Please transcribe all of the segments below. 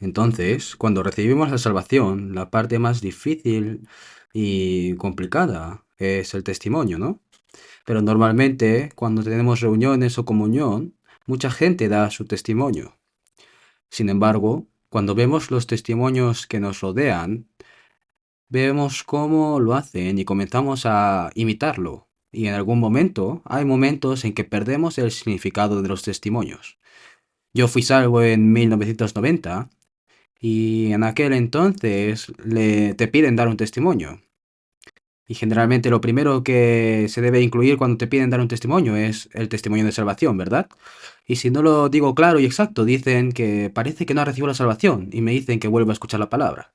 Entonces, cuando recibimos la salvación, la parte más difícil y complicada es el testimonio, ¿no? Pero normalmente, cuando tenemos reuniones o comunión, mucha gente da su testimonio. Sin embargo, cuando vemos los testimonios que nos rodean, vemos cómo lo hacen y comenzamos a imitarlo. Y en algún momento, hay momentos en que perdemos el significado de los testimonios. Yo fui salvo en 1990 y en aquel entonces te piden dar un testimonio. Y generalmente lo primero que se debe incluir cuando te piden dar un testimonio es el testimonio de salvación, ¿verdad? Y si no lo digo claro y exacto, dicen que parece que no ha recibido la salvación y me dicen que vuelva a escuchar la palabra.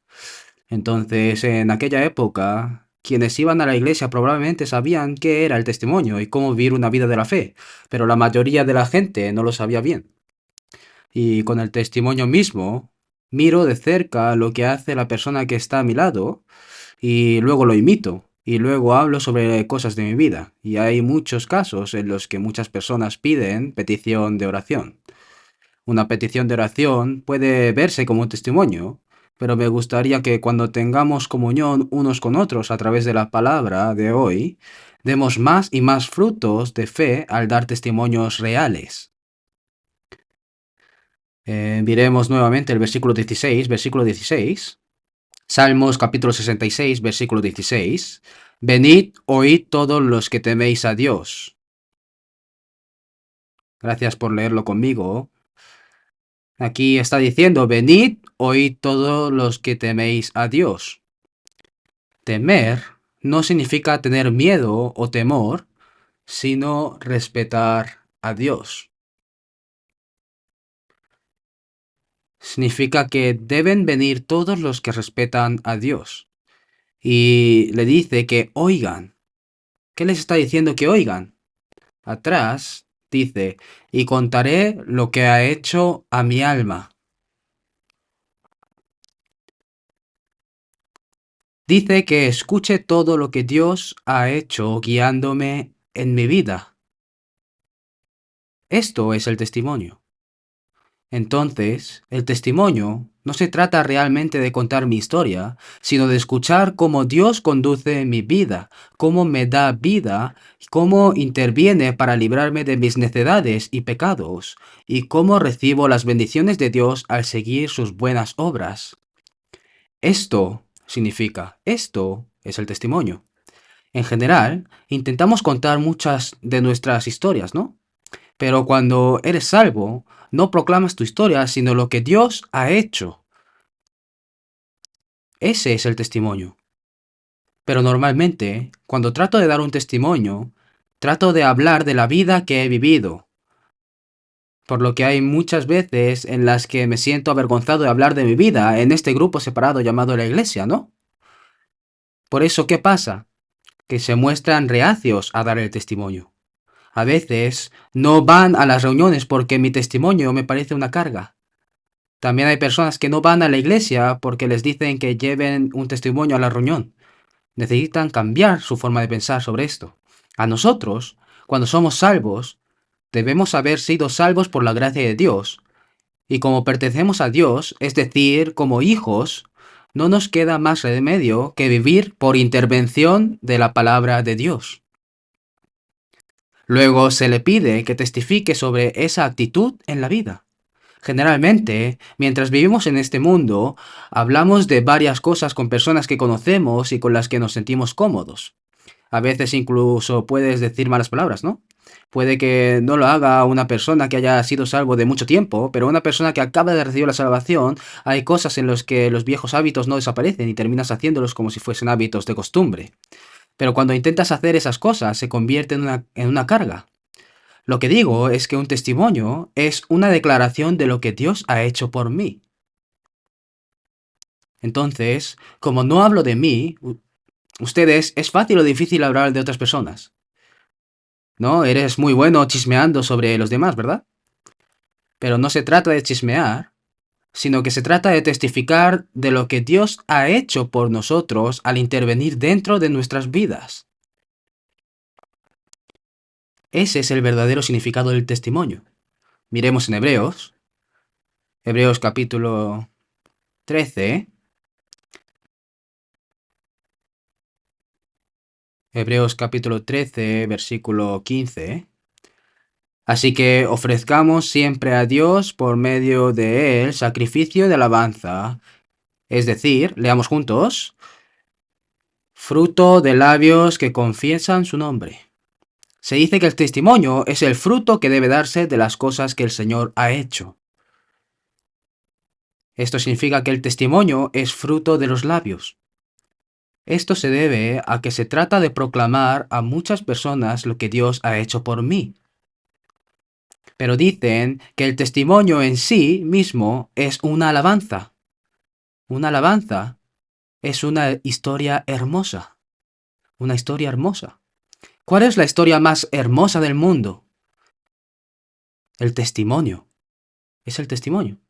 Entonces, en aquella época, quienes iban a la iglesia probablemente sabían qué era el testimonio y cómo vivir una vida de la fe, pero la mayoría de la gente no lo sabía bien. Y con el testimonio mismo, miro de cerca lo que hace la persona que está a mi lado y luego lo imito. Y luego hablo sobre cosas de mi vida. Y hay muchos casos en los que muchas personas piden petición de oración. Una petición de oración puede verse como un testimonio, pero me gustaría que cuando tengamos comunión unos con otros a través de la palabra de hoy, demos más y más frutos de fe al dar testimonios reales. Miremos nuevamente el versículo 16. Salmos capítulo 66, versículo 16. Venid, oíd todos los que teméis a Dios. Gracias por leerlo conmigo. Aquí está diciendo, venid, oíd todos los que teméis a Dios. Temer no significa tener miedo o temor, sino respetar a Dios. Significa que deben venir todos los que respetan a Dios. Y le dice que oigan. ¿Qué les está diciendo que oigan? Atrás dice, y contaré lo que ha hecho a mi alma. Dice que escuche todo lo que Dios ha hecho guiándome en mi vida. Esto es el testimonio. Entonces, el testimonio no se trata realmente de contar mi historia, sino de escuchar cómo Dios conduce mi vida, cómo me da vida, cómo interviene para librarme de mis necedades y pecados, y cómo recibo las bendiciones de Dios al seguir sus buenas obras. Esto es el testimonio. En general, intentamos contar muchas de nuestras historias, ¿no? Pero cuando eres salvo, no proclamas tu historia, sino lo que Dios ha hecho. Ese es el testimonio. Pero normalmente, cuando trato de dar un testimonio, trato de hablar de la vida que he vivido. Por lo que hay muchas veces en las que me siento avergonzado de hablar de mi vida en este grupo separado llamado la iglesia, ¿no? Por eso, ¿qué pasa? Que se muestran reacios a dar el testimonio. A veces no van a las reuniones porque mi testimonio me parece una carga. También hay personas que no van a la iglesia porque les dicen que lleven un testimonio a la reunión. Necesitan cambiar su forma de pensar sobre esto. A nosotros, cuando somos salvos, debemos haber sido salvos por la gracia de Dios. Y como pertenecemos a Dios, es decir, como hijos, no nos queda más remedio que vivir por intervención de la palabra de Dios. Luego se le pide que testifique sobre esa actitud en la vida. Generalmente, mientras vivimos en este mundo, hablamos de varias cosas con personas que conocemos y con las que nos sentimos cómodos. A veces incluso puedes decir malas palabras, ¿no? Puede que no lo haga una persona que haya sido salvo de mucho tiempo, pero una persona que acaba de recibir la salvación, hay cosas en las que los viejos hábitos no desaparecen y terminas haciéndolos como si fuesen hábitos de costumbre. Pero cuando intentas hacer esas cosas, se convierte en una carga. Lo que digo es que un testimonio es una declaración de lo que Dios ha hecho por mí. Entonces, como no hablo de mí, ustedes, es fácil o difícil hablar de otras personas. ¿No? Eres muy bueno chismeando sobre los demás, ¿verdad? Pero no se trata de chismear, sino que se trata de testificar de lo que Dios ha hecho por nosotros al intervenir dentro de nuestras vidas. Ese es el verdadero significado del testimonio. Miremos en Hebreos capítulo 13. Hebreos capítulo 13, versículo 15. Así que ofrezcamos siempre a Dios por medio de él sacrificio de alabanza. Es decir, leamos juntos, fruto de labios que confiesan su nombre. Se dice que el testimonio es el fruto que debe darse de las cosas que el Señor ha hecho. Esto significa que el testimonio es fruto de los labios. Esto se debe a que se trata de proclamar a muchas personas lo que Dios ha hecho por mí. Pero dicen que el testimonio en sí mismo es una alabanza. Una alabanza es una historia hermosa. Una historia hermosa. ¿Cuál es la historia más hermosa del mundo? El testimonio. Es el testimonio.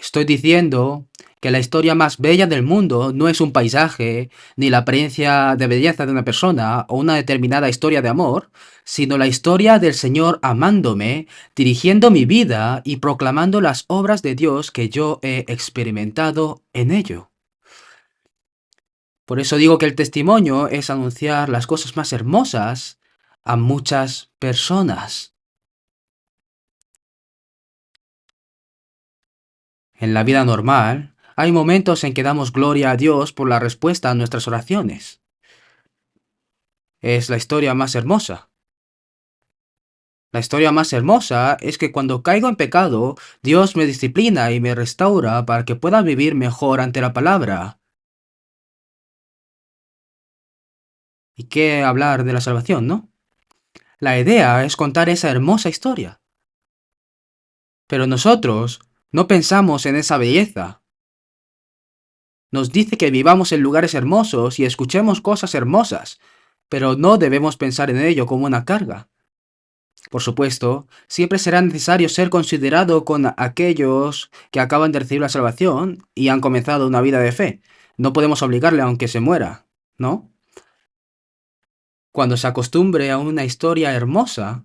Estoy diciendo que la historia más bella del mundo no es un paisaje, ni la apariencia de belleza de una persona o una determinada historia de amor, sino la historia del Señor amándome, dirigiendo mi vida y proclamando las obras de Dios que yo he experimentado en ello. Por eso digo que el testimonio es anunciar las cosas más hermosas a muchas personas. En la vida normal, hay momentos en que damos gloria a Dios por la respuesta a nuestras oraciones. Es la historia más hermosa. La historia más hermosa es que cuando caigo en pecado, Dios me disciplina y me restaura para que pueda vivir mejor ante la palabra. ¿Y qué hablar de la salvación, no? La idea es contar esa hermosa historia. Pero nosotros no pensamos en esa belleza. Nos dice que vivamos en lugares hermosos y escuchemos cosas hermosas, pero no debemos pensar en ello como una carga. Por supuesto, siempre será necesario ser considerado con aquellos que acaban de recibir la salvación y han comenzado una vida de fe. No podemos obligarle aunque se muera, ¿no? Cuando se acostumbre a una historia hermosa,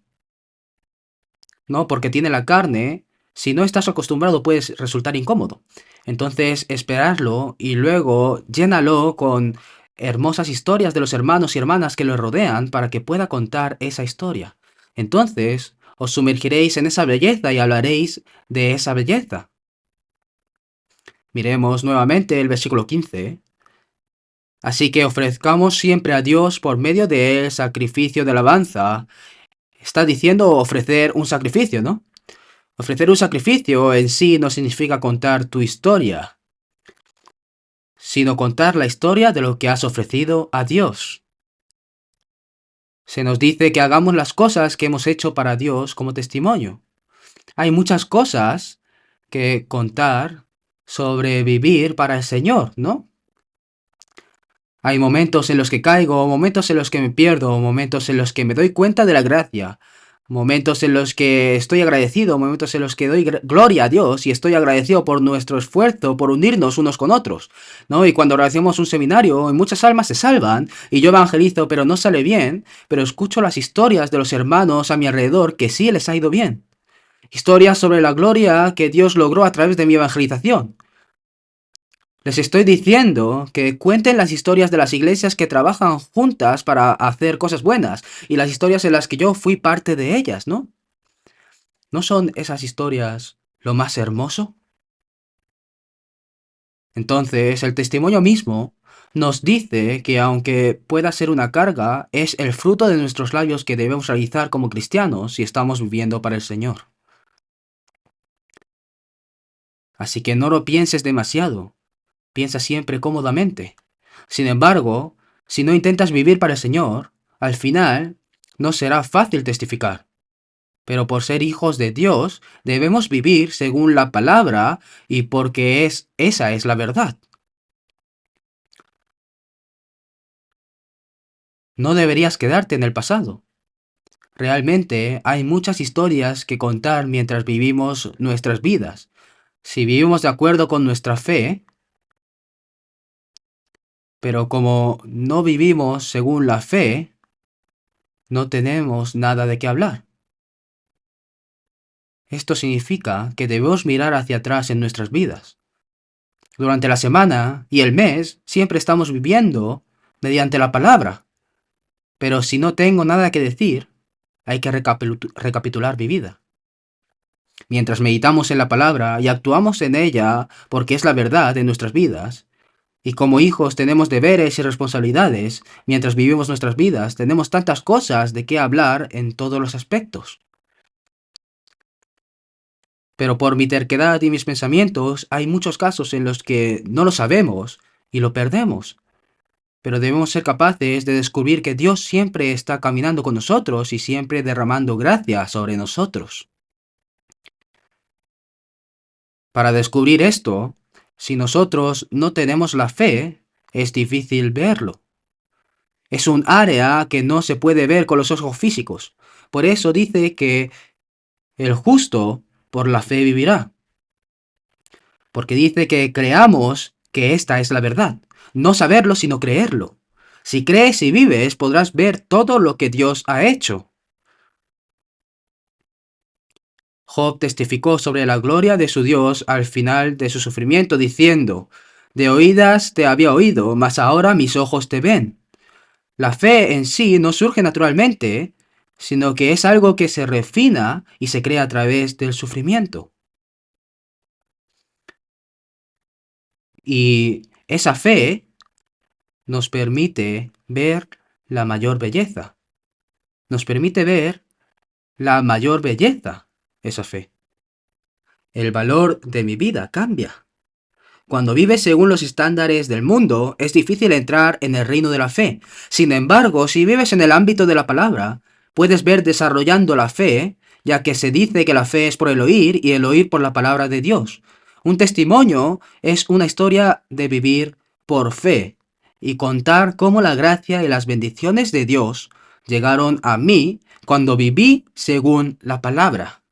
¿no? Porque tiene la carne, si no estás acostumbrado puedes resultar incómodo. Entonces, esperarlo y luego llénalo con hermosas historias de los hermanos y hermanas que lo rodean para que pueda contar esa historia. Entonces, os sumergiréis en esa belleza y hablaréis de esa belleza. Miremos nuevamente el versículo 15. Así que ofrezcamos siempre a Dios por medio de él sacrificio de alabanza. Está diciendo ofrecer un sacrificio, ¿no? Ofrecer un sacrificio en sí no significa contar tu historia, sino contar la historia de lo que has ofrecido a Dios. Se nos dice que hagamos las cosas que hemos hecho para Dios como testimonio. Hay muchas cosas que contar sobre vivir para el Señor, ¿no? Hay momentos en los que caigo, momentos en los que me pierdo, momentos en los que me doy cuenta de la gracia, momentos en los que estoy agradecido, momentos en los que doy gloria a Dios y estoy agradecido por nuestro esfuerzo, por unirnos unos con otros, ¿no? Y cuando hacemos un seminario, muchas almas se salvan y yo evangelizo, pero no sale bien, pero escucho las historias de los hermanos a mi alrededor que sí les ha ido bien. Historias sobre la gloria que Dios logró a través de mi evangelización. Les estoy diciendo que cuenten las historias de las iglesias que trabajan juntas para hacer cosas buenas y las historias en las que yo fui parte de ellas, ¿no? ¿No son esas historias lo más hermoso? Entonces, el testimonio mismo nos dice que aunque pueda ser una carga, es el fruto de nuestros labios que debemos realizar como cristianos si estamos viviendo para el Señor. Así que no lo pienses demasiado. Piensa siempre cómodamente. Sin embargo, si no intentas vivir para el Señor, al final no será fácil testificar. Pero por ser hijos de Dios, debemos vivir según la palabra y porque esa es la verdad. No deberías quedarte en el pasado. Realmente hay muchas historias que contar mientras vivimos nuestras vidas. Si vivimos de acuerdo con nuestra fe, pero como no vivimos según la fe, no tenemos nada de qué hablar. Esto significa que debemos mirar hacia atrás en nuestras vidas. Durante la semana y el mes siempre estamos viviendo mediante la palabra, pero si no tengo nada que decir, hay que recapitular mi vida. Mientras meditamos en la palabra y actuamos en ella porque es la verdad de nuestras vidas, y como hijos tenemos deberes y responsabilidades, mientras vivimos nuestras vidas tenemos tantas cosas de qué hablar en todos los aspectos. Pero por mi terquedad y mis pensamientos hay muchos casos en los que no lo sabemos y lo perdemos. Pero debemos ser capaces de descubrir que Dios siempre está caminando con nosotros y siempre derramando gracia sobre nosotros. Para descubrir esto, si nosotros no tenemos la fe, es difícil verlo. Es un área que no se puede ver con los ojos físicos. Por eso dice que el justo por la fe vivirá. Porque dice que creamos que esta es la verdad. No saberlo, sino creerlo. Si crees y vives, podrás ver todo lo que Dios ha hecho. Job testificó sobre la gloria de su Dios al final de su sufrimiento, diciendo, de oídas te había oído, mas ahora mis ojos te ven. La fe en sí no surge naturalmente, sino que es algo que se refina y se crea a través del sufrimiento. Y esa fe nos permite ver la mayor belleza. Nos permite ver la mayor belleza, esa fe. El valor de mi vida cambia. Cuando vives según los estándares del mundo, es difícil entrar en el reino de la fe. Sin embargo, si vives en el ámbito de la palabra, puedes ver desarrollando la fe, ya que se dice que la fe es por el oír y el oír por la palabra de Dios. Un testimonio es una historia de vivir por fe y contar cómo la gracia y las bendiciones de Dios llegaron a mí cuando viví según la palabra.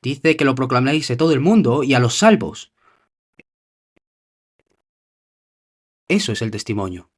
Dice que lo proclaméis a todo el mundo y a los salvos. Eso es el testimonio.